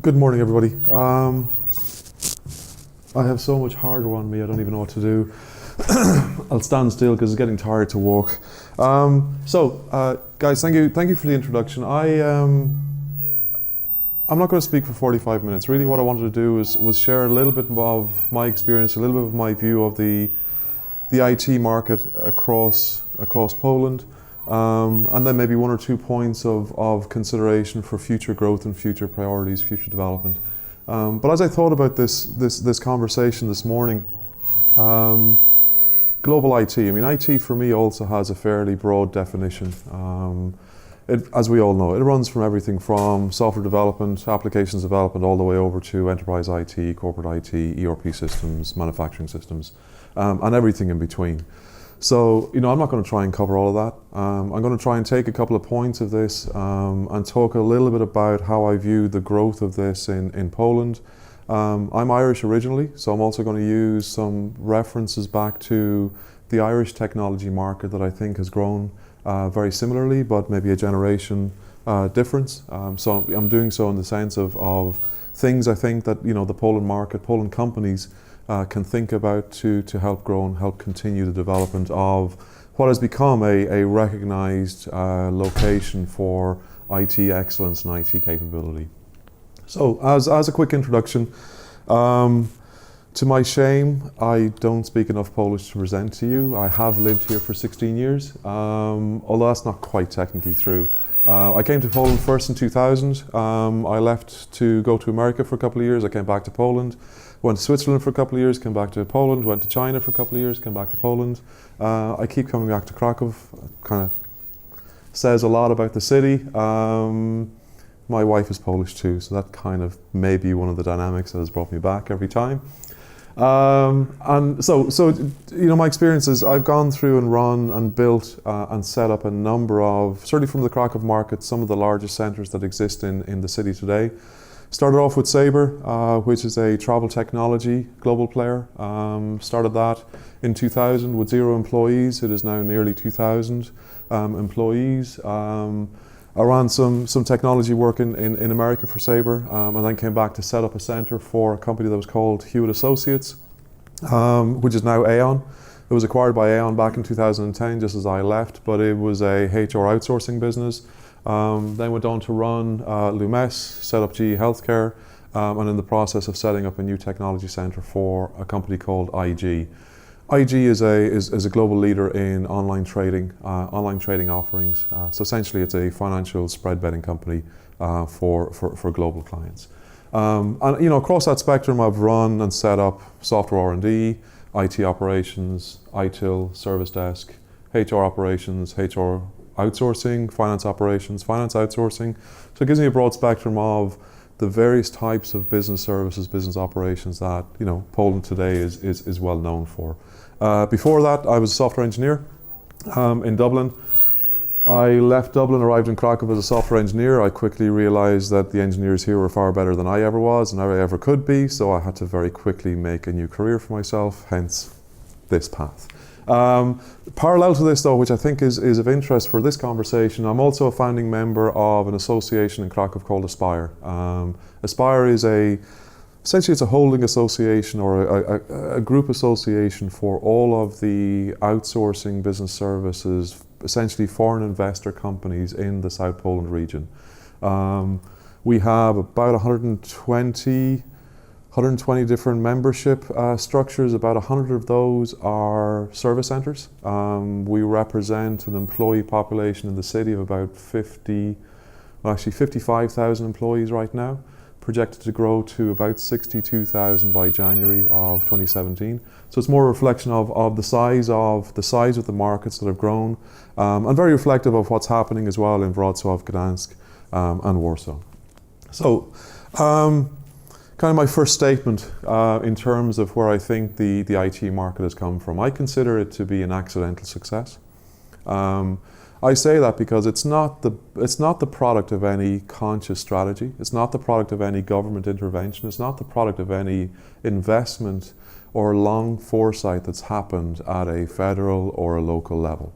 Good morning, everybody. I have so much harder on me, I don't even know what to do. I'll stand still because it's getting tired to walk. Guys, thank you for the introduction. I'm not going to speak for 45 minutes. Really, what I wanted to do was share a little bit of my experience, a little bit of my view of the IT market across Poland. And then maybe one or two points of consideration for future growth and future priorities, future development. But as I thought about this conversation this morning, global IT. I mean, IT for me also has a fairly broad definition. As we all know, it runs from everything from software development, applications development, all the way over to enterprise IT, corporate IT, ERP systems, manufacturing systems, and everything in between. So, I'm not going to try and cover all of that. I'm going to try and take a couple of points of this and talk a little bit about how I view the growth of this in Poland. I'm Irish originally, so I'm also going to use some references back to the Irish technology market that I think has grown very similarly, but maybe a generation difference. So I'm doing so in the sense of things I think that the Poland market, Poland companies can think about to help grow and help continue the development of what has become a recognized location for IT excellence and IT capability. So as a quick introduction, to my shame, I don't speak enough Polish to present to you. I have lived here for 16 years, although that's not quite technically true. I came to Poland first in 2000. I left to go to America for a couple of years. I came back to Poland. Went to Switzerland for a couple of years, came back to Poland, went to China for a couple of years, came back to Poland. I keep coming back to Krakow. Kind of says a lot about the city. My wife is Polish too, so that kind of may be one of the dynamics that has brought me back every time. And so my experience is I've gone through and run and built and set up a number of, certainly from the Krakow market, some of the largest centres that exist in the city today. Started off with Sabre, which is a travel technology global player. Started that in 2000 with 0 employees. It is now nearly 2,000 employees. I ran some technology work in America for Sabre, and then came back to set up a centre for a company that was called Hewitt Associates, which is now Aon. It was acquired by Aon back in 2010, just as I left, but it was a HR outsourcing business. Then went on to run Lumes, set up GE Healthcare, and in the process of setting up a new technology centre for a company called IG. IG is a global leader in online trading offerings. So essentially, it's a financial spread betting company for global clients. And across that spectrum, I've run and set up software R&D, IT operations, ITIL, service desk, HR operations, HR outsourcing, finance operations, finance outsourcing. So it gives me a broad spectrum of the various types of business services, business operations that Poland today is well known for. Before that, I was a software engineer in Dublin. I left Dublin, arrived in Krakow as a software engineer. I quickly realized that the engineers here were far better than I ever was and I ever could be, so I had to very quickly make a new career for myself, hence this path. Parallel to this though, which I think is of interest for this conversation, I'm also a founding member of an association in Krakow called Aspire. Aspire is essentially it's a holding association or a group association for all of the outsourcing business services, essentially foreign investor companies in the South Poland region. We have about 120 different membership structures. About 100 of those are service centres. We represent an employee population in the city of about 55,000 employees right now, projected to grow to about 62,000 by January of 2017. So it's more a reflection of the size of the markets that have grown, and very reflective of what's happening as well in Wrocław, Gdańsk, and Warsaw. So, kind of my first statement in terms of where I think the IT market has come from. I consider it to be an accidental success. I say that because it's not the product of any conscious strategy. It's not the product of any government intervention. It's not the product of any investment or long foresight that's happened at a federal or a local level.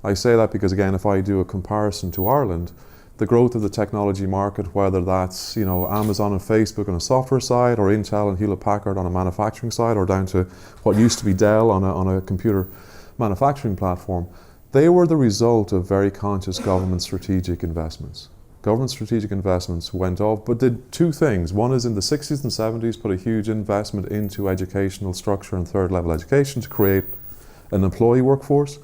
I say that because, again, if I do a comparison to Ireland, the growth of the technology market, whether that's Amazon and Facebook on a software side, or Intel and Hewlett Packard on a manufacturing side, or down to what used to be Dell on a computer manufacturing platform, they were the result of very conscious government strategic investments. Government strategic investments went off, but did two things. One is in the 60s and 70s put a huge investment into educational structure and third level education to create an employee workforce,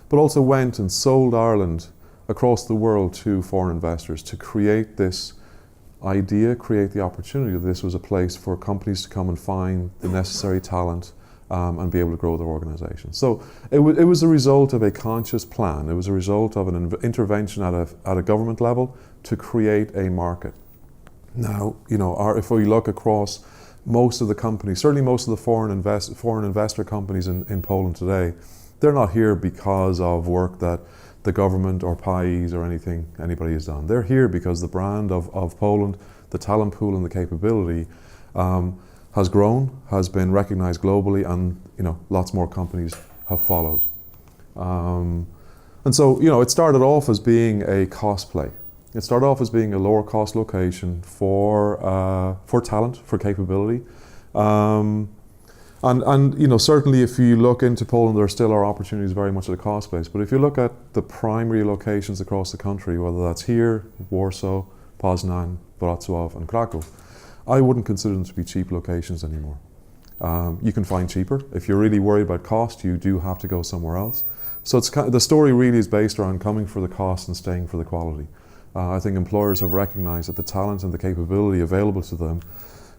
but also went and sold Ireland across the world to foreign investors to create this idea, create the opportunity that this was a place for companies to come and find the necessary talent and be able to grow their organization. So it was a result of a conscious plan. It was a result of an intervention at a government level to create a market. Now, if we look across most of the companies, certainly most of the foreign investor companies in Poland today, they're not here because of work that the government or PAIs or anybody has done. They're here because the brand of Poland, the talent pool and the capability has grown, has been recognized globally, and lots more companies have followed. And so it started off as being a cost play. It started off as being a lower cost location for talent, for capability. And certainly if you look into Poland, there still are opportunities very much at a cost base. But if you look at the primary locations across the country, whether that's here, Warsaw, Poznań, Wrocław and Kraków, I wouldn't consider them to be cheap locations anymore. You can find cheaper. If you're really worried about cost, you do have to go somewhere else. So the story really is based around coming for the cost and staying for the quality. I think employers have recognized that the talent and the capability available to them,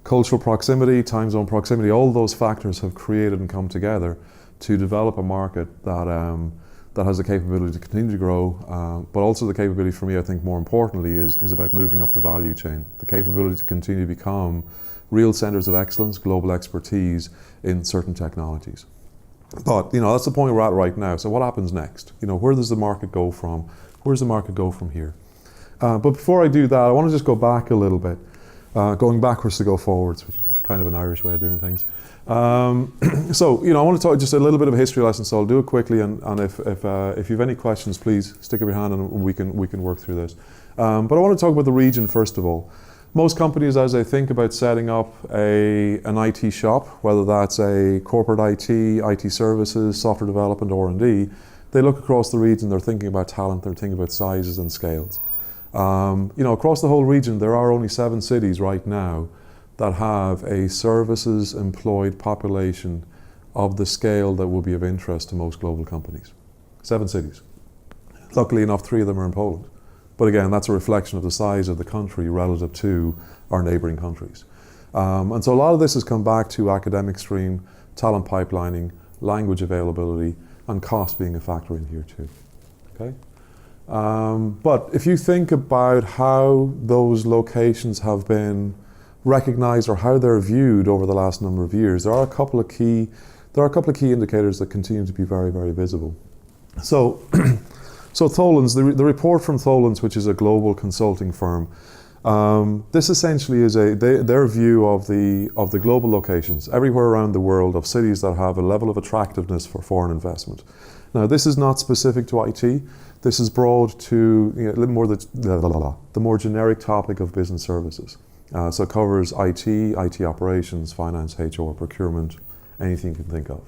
cultural proximity, time zone proximity, all those factors have created and come together to develop a market that has the capability to continue to grow, but also the capability for me, I think more importantly, is about moving up the value chain. The capability to continue to become real centers of excellence, global expertise in certain technologies. But that's the point we're at right now. So what happens next? Where does the market go from? Where's the market go from here? But before I do that, I want to just go back a little bit. Going backwards to go forwards, which is kind of an Irish way of doing things. So, I want to talk just a little bit of a history lesson, so I'll do it quickly, and if you have any questions, please stick up your hand and we can work through this. But I want to talk about the region first of all. Most companies, as they think about setting up an IT shop, whether that's a corporate IT services, software development, R&D, they look across the region, they're thinking about talent, they're thinking about sizes and scales. Across the whole region, there are only 7 cities right now that have a services employed population of the scale that will be of interest to most global companies. 7 cities. Luckily enough, 3 of them are in Poland. But again, that's a reflection of the size of the country relative to our neighboring countries. And so a lot of this has come back to academic stream, talent pipelining, language availability, and cost being a factor in here too. Okay? But if you think about how those locations have been recognized or how they're viewed over the last number of years, there are a couple of key indicators that continue to be very, very visible. So, Tholins, the report from Tholins, which is a global consulting firm, this essentially is their view of the global locations everywhere around the world of cities that have a level of attractiveness for foreign investment. Now, this is not specific to IT. This is broad to a little more the more generic topic of business services. So it covers IT operations, finance, HR, procurement, anything you can think of.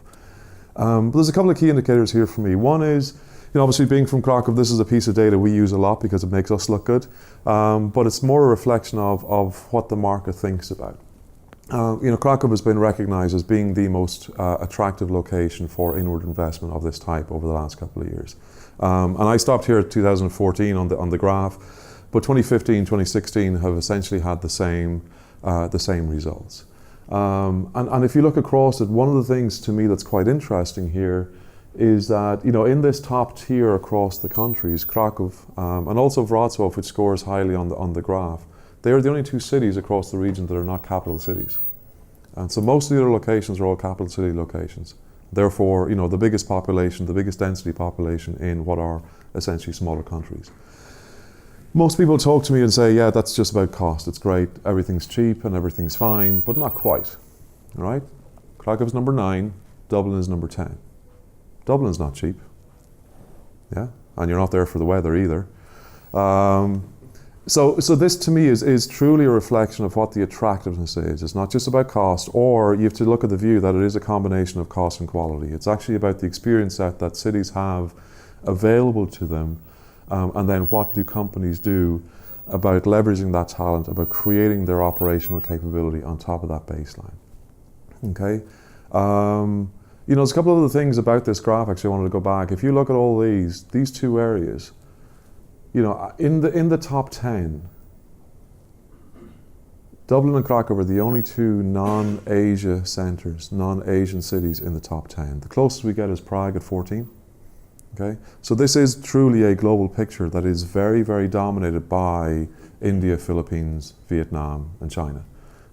But there's a couple of key indicators here for me. One is, obviously being from Kraków, this is a piece of data we use a lot because it makes us look good. But it's more a reflection of what the market thinks about. Kraków has been recognized as being the most attractive location for inward investment of this type over the last couple of years. And I stopped here at 2014 on the graph, but 2015, 2016 have essentially had the same results. And if you look across it, one of the things to me that's quite interesting here is that, in this top tier across the countries, Kraków and also Wrocław, which scores highly on the graph, they are the only 2 cities across the region that are not capital cities. And so most of the other locations are all capital city locations. Therefore, the biggest population, the biggest density population in what are essentially smaller countries. Most people talk to me and say, yeah, that's just about cost. It's great, everything's cheap and everything's fine, but not quite, all right? Krakow's number 9, Dublin is number 10. Dublin's not cheap, yeah? And you're not there for the weather either. So this to me is truly a reflection of what the attractiveness is. It's not just about cost, or you have to look at the view that it is a combination of cost and quality. It's actually about the experience set that cities have available to them, and then what do companies do about leveraging that talent, about creating their operational capability on top of that baseline. Okay, there's a couple of other things about this graph. Actually, I wanted to go back. If you look at all these two areas, in the top 10, Dublin and Krakow are the only two non-Asia centres, non-Asian cities in the top 10. The closest we get is Prague at 14. Okay, so this is truly a global picture that is very, very dominated by India, Philippines, Vietnam, and China.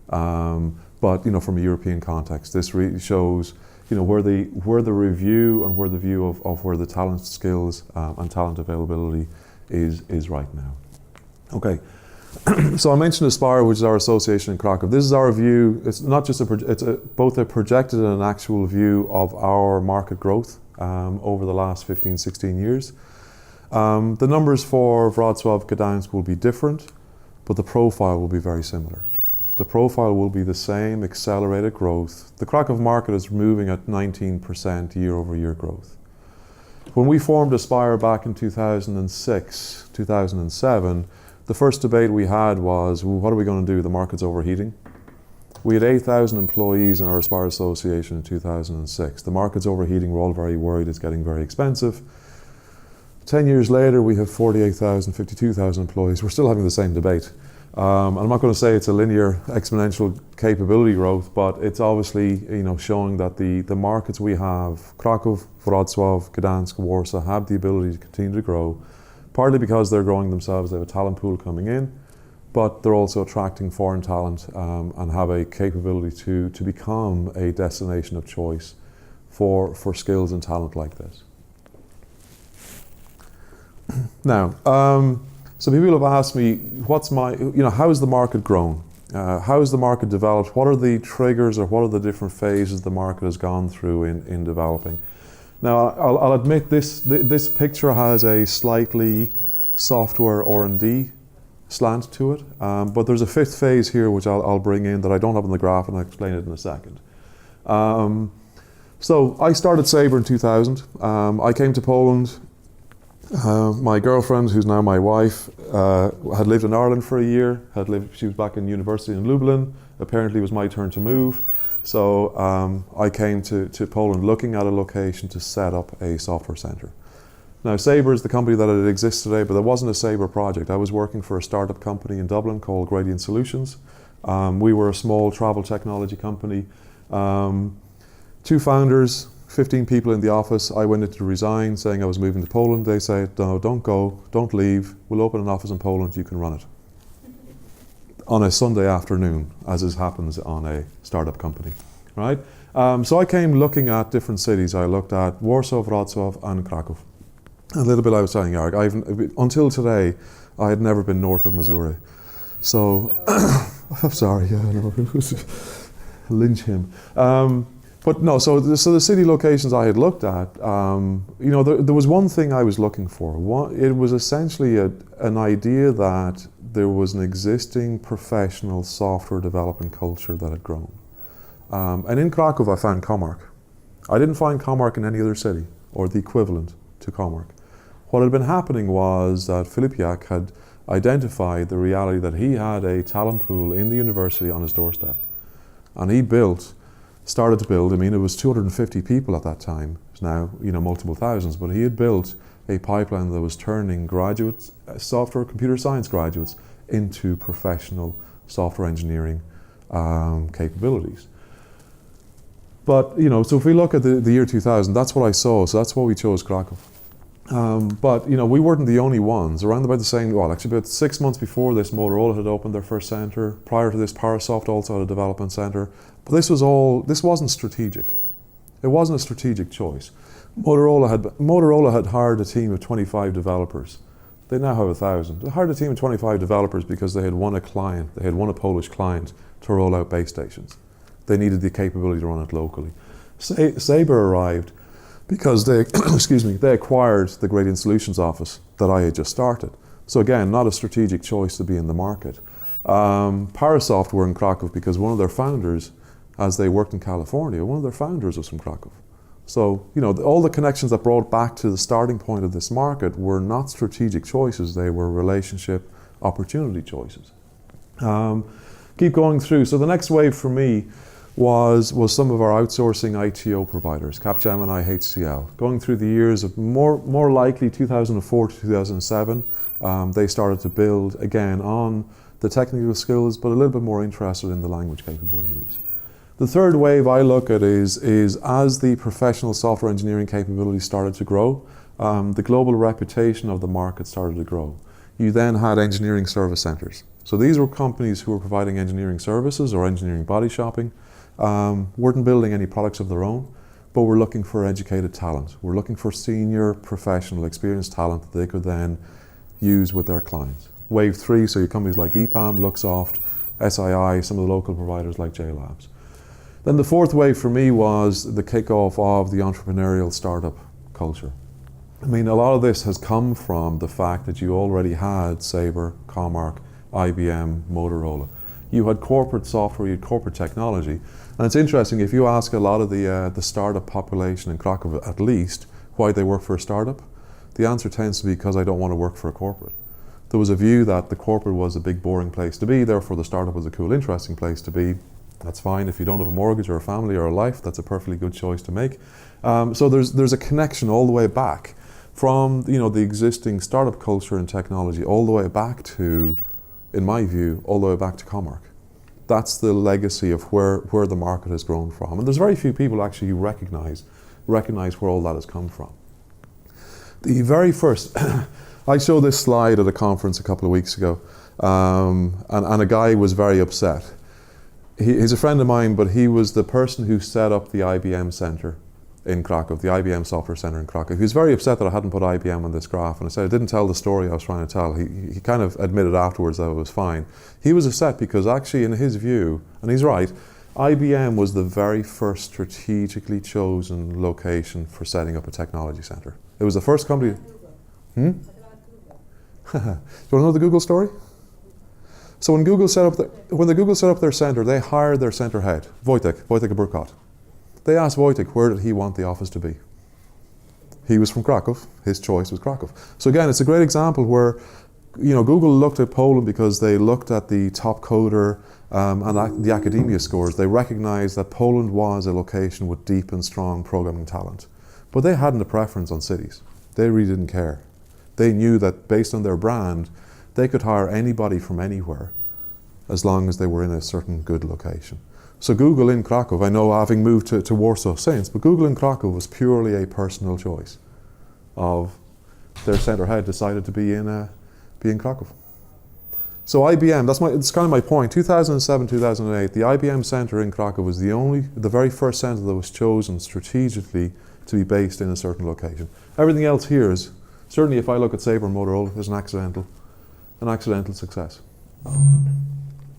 But from a European context, this really shows where the review and where the view of where the talent, skills, and talent availability is right now. Okay, so I mentioned Aspire, which is our association in Krakow. This is our view. It's not just both a projected and an actual view of our market growth over the last 15, 16 years. The numbers for Wrocław, Gdańsk will be different, but the profile will be very similar. The profile will be the same, accelerated growth. The Krakow market is moving at 19% year-over-year growth. When we formed Aspire back in 2006, 2007, the first debate we had was, well, what are we going to do? The market's overheating. We had 8,000 employees in our Aspire Association in 2006. The market's overheating. We're all very worried. It's getting very expensive. 10 years later, we have 48,000, 52,000 employees. We're still having the same debate. I'm not going to say it's a linear exponential capability growth, but it's obviously showing that the markets we have, Krakow, Wrocław, Gdańsk, Warsaw, have the ability to continue to grow, partly because they're growing themselves. They have a talent pool coming in, but they're also attracting foreign talent and have a capability to become a destination of choice for skills and talent like this. Now, so people have asked me, how has the market grown? How has the market developed? What are the triggers, or what are the different phases the market has gone through in developing? Now, I'll admit this picture has a slightly software R&D slant to it, but there's a fifth phase here which I'll bring in that I don't have on the graph, and I'll explain it in a second. So I started Sabre in 2000. I came to Poland. My girlfriend, who's now my wife, had lived in Ireland for a year. She was back in university in Lublin. Apparently, it was my turn to move. So I came to Poland looking at a location to set up a software centre. Now, Sabre is the company that it exists today, but there wasn't a Sabre project. I was working for a startup company in Dublin called Gradient Solutions. We were a small travel technology company. Two founders, 15 people in the office. I went in to resign, saying I was moving to Poland. They said, no, don't go, don't leave. We'll open an office in Poland, you can run it. On a Sunday afternoon, as happens on a startup company, right? So I came looking at different cities. I looked at Warsaw, Wrocław, and Krakow. A little bit I was telling Jarek, until today, I had never been north of Missouri. So, I'm sorry, yeah, I know, lynch him. But no, so the city locations I had looked at, there was one thing I was looking for. It was essentially an idea that there was an existing professional software development culture that had grown. And in Krakow, I found Comarch. I didn't find Comarch in any other city, or the equivalent to Comarch. What had been happening was that Filip Jak had identified the reality that he had a talent pool in the university on his doorstep. And he started to build, it was 250 people at that time. It's now, multiple thousands, but he had built a pipeline that was turning graduates, software computer science graduates, into professional software engineering capabilities. But, so if we look at the year 2000, that's what I saw, so that's why we chose Krakow. But, we weren't the only ones. Around about the same, about 6 months before this, Motorola had opened their first centre. Prior to this, Parasoft also had a development centre. But this wasn't strategic. It wasn't a strategic choice. Motorola had hired a team of 25 developers. They now have 1,000. They hired a team of 25 developers because they had won a Polish client to roll out base stations. They needed the capability to run it locally. Sabre arrived because they acquired the Gradient Solutions office that I had just started. So again, not a strategic choice to be in the market. Parasoft were in Krakow because one of their founders, as they worked in California, one of their founders was from Krakow. So, all the connections that brought back to the starting point of this market were not strategic choices, they were relationship opportunity choices. Keep going through. So the next wave for me was some of our outsourcing ITO providers, Capgemini, HCL. Going through the years of more likely 2004 to 2007, they started to build again on the technical skills, but a little bit more interested in the language capabilities. The third wave I look at is as the professional software engineering capabilities started to grow, the global reputation of the market started to grow. You then had engineering service centers. So these were companies who were providing engineering services or engineering body shopping, weren't building any products of their own, but were looking for educated talent. We're looking for senior professional experienced talent that they could then use with their clients. Wave 3, so your companies like EPAM, Luxoft, SII, some of the local providers like JLabs. Then the fourth wave for me was the kickoff of the entrepreneurial startup culture. I mean, a lot of this has come from the fact that you already had Sabre, Comarch, IBM, Motorola. You had corporate software, you had corporate technology. And it's interesting, if you ask a lot of the startup population in Krakow, at least, why they work for a startup, the answer tends to be because I don't want to work for a corporate. There was a view that the corporate was a big boring place to be, therefore the startup was a cool, interesting place to be. That's fine. If you don't have a mortgage or a family or a life, that's a perfectly good choice to make. So there's a connection all the way back from the existing startup culture and technology all the way back to, in my view, all the way back to Comarch. That's the legacy of where the market has grown from. And there's very few people actually who recognize where all that has come from. The very first, I showed this slide at a conference a couple of weeks ago, and a guy was very upset. He's a friend of mine, but he was the person who set up the IBM Center in Krakow, the IBM Software Center in Krakow. He was very upset that I hadn't put IBM on this graph, and I said I didn't tell the story I was trying to tell. He kind of admitted afterwards that it was fine. He was upset because actually in his view, and he's right, IBM was the very first strategically chosen location for setting up a technology center. It was the first company. Do you want to know the Google story? So when the Google set up their center, they hired their center head, Wojtek Burkott. They asked Wojtek where did he want the office to be. He was from Krakow. His choice was Krakow. So again, it's a great example where Google looked at Poland because they looked at the top coder and the academia scores. They recognized that Poland was a location with deep and strong programming talent. But they hadn't a preference on cities. They really didn't care. They knew that based on their brand, they could hire anybody from anywhere as long as they were in a certain good location. So Google in Krakow, I know having moved to Warsaw since, but Google in Krakow was purely a personal choice of their center head decided to be in Krakow. So IBM, it's kind of my point. 2007, 2008, the IBM center in Krakow was the very first center that was chosen strategically to be based in a certain location. Everything else here is, certainly if I look at Sabre and Motorola, is an accidental success.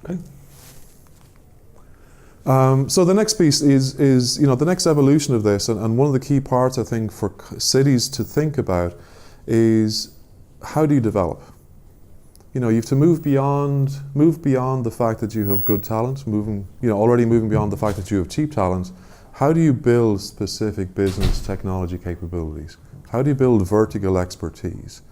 Okay. So the next piece is the next evolution of this, and one of the key parts I think for cities to think about is how do you develop? You have to move beyond the fact that you have good talent, already moving beyond the fact that you have cheap talent. How do you build specific business technology capabilities? How do you build vertical expertise?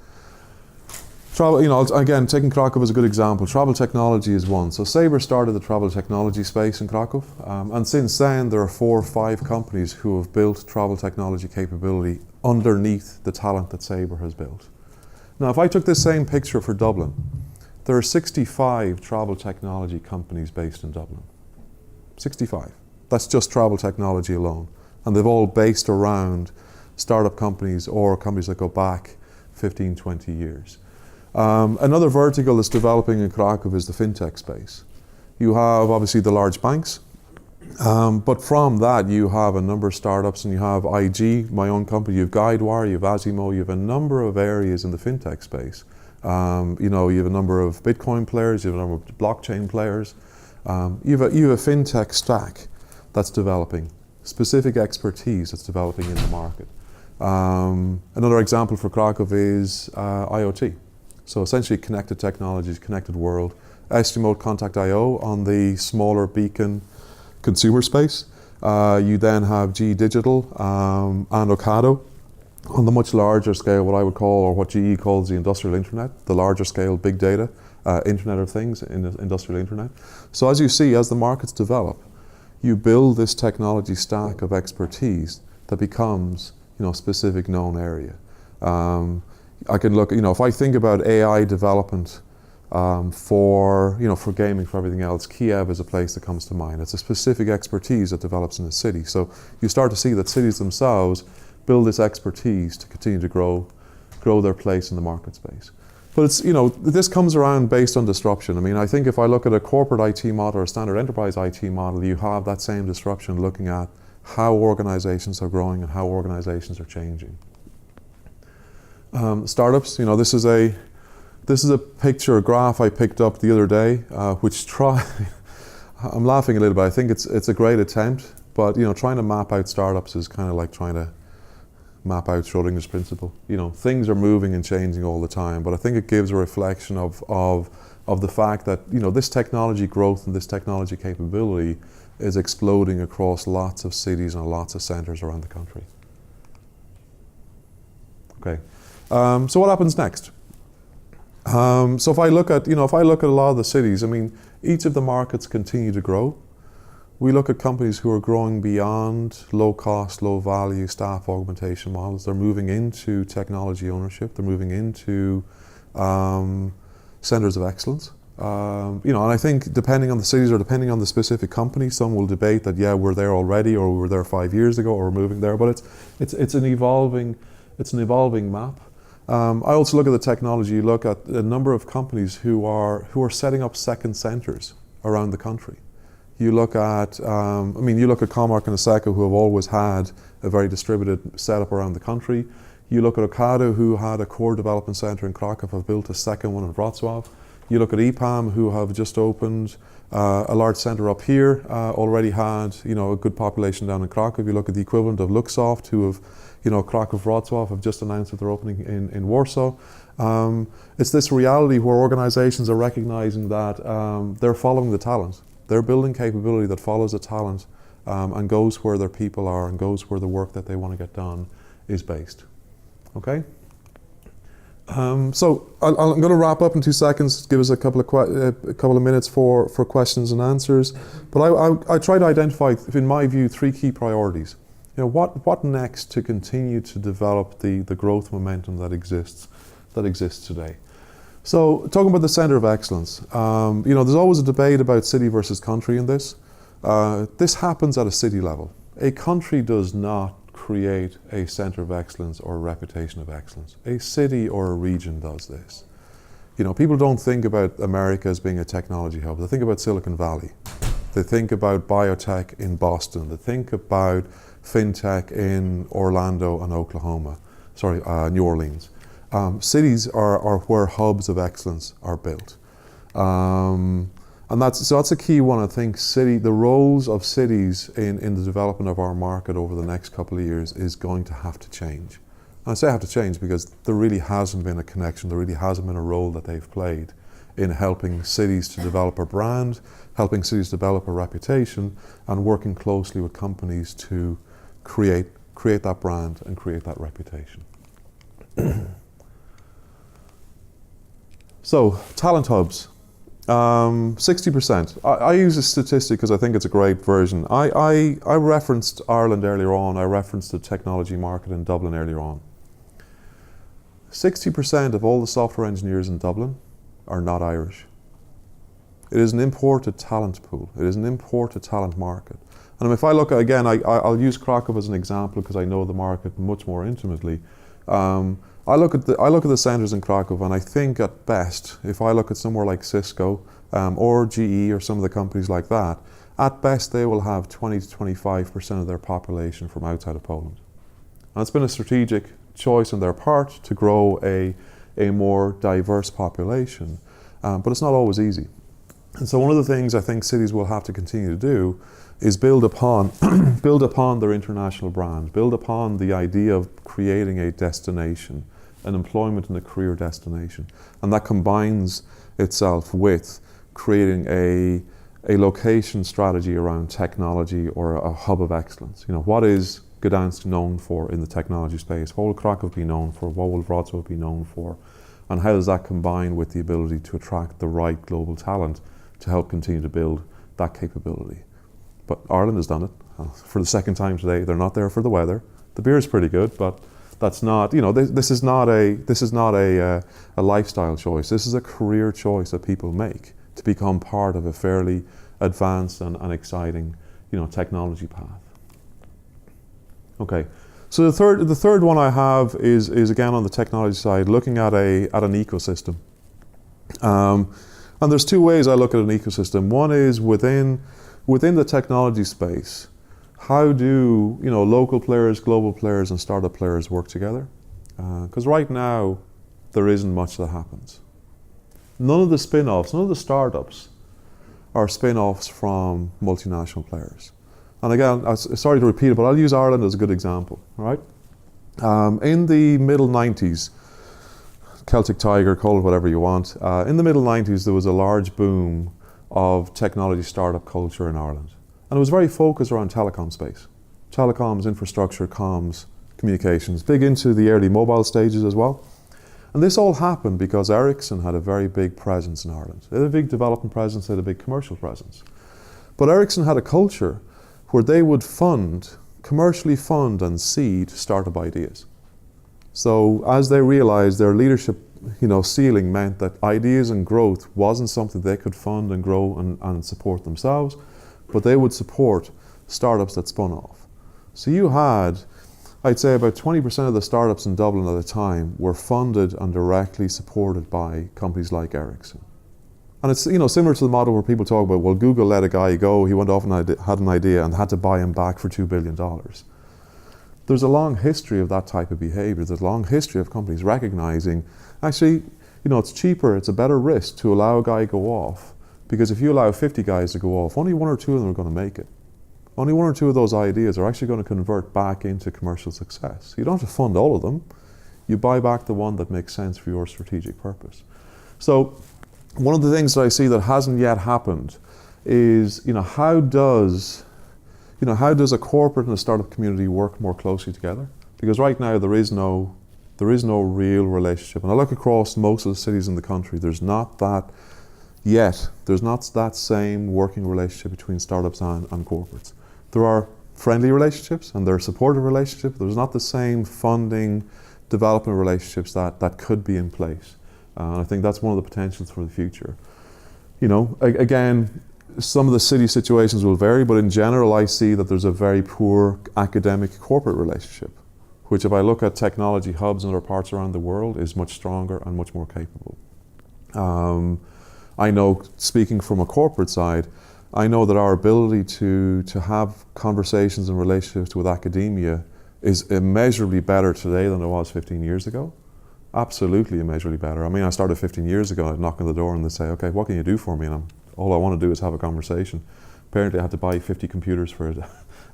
Travel, again, taking Krakow as a good example, travel technology is one. So Sabre started the travel technology space in Krakow, and since then there are 4 or 5 companies who have built travel technology capability underneath the talent that Sabre has built. Now, if I took this same picture for Dublin, there are 65 travel technology companies based in Dublin. 65. That's just travel technology alone. And they've all based around startup companies or companies that go back 15, 20 years. Another vertical that's developing in Krakow is the fintech space. You have obviously the large banks, but from that you have a number of startups, and you have IG, my own company, you have Guidewire, you have Azimo, you have a number of areas in the fintech space. You have a number of Bitcoin players, you have a number of blockchain players. You have a fintech stack that's developing, specific expertise that's developing in the market. Another example for Krakow is IoT. So essentially connected technologies, connected world. SG-Mode Contact.io on the smaller beacon consumer space. You then have GE Digital and Ocado on the much larger scale, what I would call, or what GE calls the industrial internet, the larger scale big data, Internet of Things, in the industrial internet. So as you see, as the markets develop, you build this technology stack of expertise that becomes, a specific known area. I can look, if I think about AI development for gaming, for everything else, Kiev is a place that comes to mind. It's a specific expertise that develops in a city. So you start to see that cities themselves build this expertise to continue to grow their place in the market space. But it's, this comes around based on disruption. I mean, I think if I look at a corporate IT model or a standard enterprise IT model, you have that same disruption looking at how organizations are growing and how organizations are changing. Startups, this is a picture, a graph I picked up the other day, which I'm laughing a little bit. I think it's a great attempt, but trying to map out startups is kind of like trying to map out Schrodinger's principle. Things are moving and changing all the time, but I think it gives a reflection of the fact that this technology growth and this technology capability is exploding across lots of cities and lots of centers around the country. Okay, so what happens next? So if I look at a lot of the cities, I mean, each of the markets continue to grow. We look at companies who are growing beyond low cost, low value staff augmentation models. They're moving into technology ownership. They're moving into centers of excellence. And I think depending on the cities or depending on the specific company, some will debate that, yeah, we're there already, or we were there 5 years ago, or we're moving there. But it's an evolving map. I also look at the technology. You look at a number of companies who are setting up second centers around the country. You look at Comark and Asseco, who have always had a very distributed setup around the country. You look at Ocado, who had a core development center in Krakow, have built a second one in Wrocław. You look at EPAM, who have just opened a large center up here, already had a good population down in Krakow. You look at the equivalent of Luxoft, who have, Krakow, Wrocław, have just announced that they're opening in Warsaw. It's this reality where organizations are recognizing that they're following the talent. They're building capability that follows the talent and goes where their people are and goes where the work that they want to get done is based. Okay? So I'm going to wrap up in 2 seconds, give us a couple of minutes for questions and answers. But I try to identify, in my view, 3 key priorities. What next to continue to develop the growth momentum that exists today. So talking about the center of excellence, there's always a debate about city versus country in this. This happens at a city level. A country does not create a center of excellence or a reputation of excellence. A city or a region does this. People don't think about America as being a technology hub. They think about Silicon Valley. They think about biotech in Boston. They think about fintech in Orlando and New Orleans. Cities are where hubs of excellence are built. And that's a key one. I think the roles of cities in the development of our market over the next couple of years is going to have to change. And I say have to change because there really hasn't been a connection, there really hasn't been a role that they've played in helping cities to develop a brand, helping cities develop a reputation, and working closely with companies to create that brand and create that reputation. So, talent hubs. 60%. I use a statistic because I think it's a great version. I referenced Ireland earlier on. I referenced the technology market in Dublin earlier on. 60% of all the software engineers in Dublin are not Irish. It is an imported talent pool. It is an imported talent market. And if I look, again, I'll use Krakow as an example because I know the market much more intimately. I look at the centres in Krakow, and I think at best, if I look at somewhere like Cisco or GE or some of the companies like that, at best they will have 20 to 25% of their population from outside of Poland. And it's been a strategic choice on their part to grow a more diverse population, but it's not always easy. And so one of the things I think cities will have to continue to do is build upon their international brand, build upon the idea of creating a destination, an employment and a career destination. And that combines itself with creating a location strategy around technology or a hub of excellence. You know, what is Gdansk known for in the technology space? What will Krakow be known for? What will Wrocław be known for? And how does that combine with the ability to attract the right global talent to help continue to build that capability? But Ireland has done it for the second time today. They're not there for the weather. The beer is pretty good, but that's not, you know, this is not a lifestyle choice. This is a career choice that people make to become part of a fairly advanced and exciting, you know, technology path. Okay, so the third one I have is again on the technology side, looking at an ecosystem. And there's two ways I look at an ecosystem. One is within the technology space. How do, you know, local players, global players, and startup players work together? Because right now there isn't much that happens. None of the spin-offs, none of the startups are spin-offs from multinational players. And again, sorry to repeat it, but I'll use Ireland as a good example, right? In the middle 90s, Celtic Tiger, call it whatever you want, in the middle 90s there was a large boom of technology startup culture in Ireland. And it was very focused around telecom space. Telecoms, infrastructure, comms, communications, big into the early mobile stages as well. And this all happened because Ericsson had a very big presence in Ireland. They had a big development presence, they had a big commercial presence. But Ericsson had a culture where they would commercially fund and seed startup ideas. So as they realized their leadership, you know, ceiling meant that ideas and growth wasn't something they could fund and grow and support themselves, but they would support startups that spun off. So you had, I'd say about 20% of the startups in Dublin at the time were funded and directly supported by companies like Ericsson. And it's, you know, similar to the model where people talk about, well, Google let a guy go, he went off and had an idea and had to buy him back for $2 billion. There's a long history of that type of behavior. There's a long history of companies recognizing, actually, you know, it's cheaper, it's a better risk to allow a guy to go off, because if you allow 50 guys to go off, only one or two of them are going to make it. Only one or two of those ideas are actually going to convert back into commercial success. You don't have to fund all of them. You buy back the one that makes sense for your strategic purpose. So one of the things that I see that hasn't yet happened is, you know, how does a corporate and a startup community work more closely together? Because right now there is no real relationship. And I look across most of the cities in the country, there's not that yet. There's not that same working relationship between startups and corporates. There are friendly relationships and there are supportive relationships. There's not the same funding, development relationships that could be in place. I think that's one of the potentials for the future. You know, again, some of the city situations will vary, but in general I see that there's a very poor academic corporate relationship, which if I look at technology hubs in other parts around the world is much stronger and much more capable. I know, speaking from a corporate side, I know that our ability to have conversations and relationships with academia is immeasurably better today than it was 15 years ago. Absolutely immeasurably better. I mean, I started 15 years ago, I'd knock on the door and they'd say, okay, what can you do for me? And all I want to do is have a conversation. Apparently I had to buy 50 computers for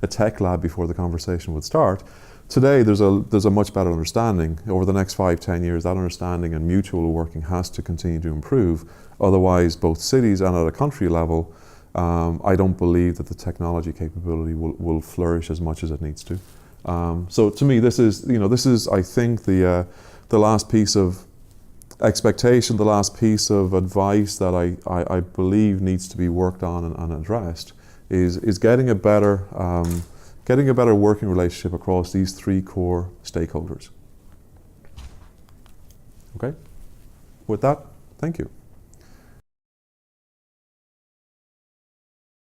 a tech lab before the conversation would start. Today there's a much better understanding. Over the next 5-10 years, that understanding and mutual working has to continue to improve. Otherwise, both cities and at a country level, I don't believe that the technology capability will flourish as much as it needs to. So to me, this is I think the last piece of expectation, the last piece of advice that I believe needs to be worked on and addressed is getting a better working relationship across these three core stakeholders. Okay? With that, thank you.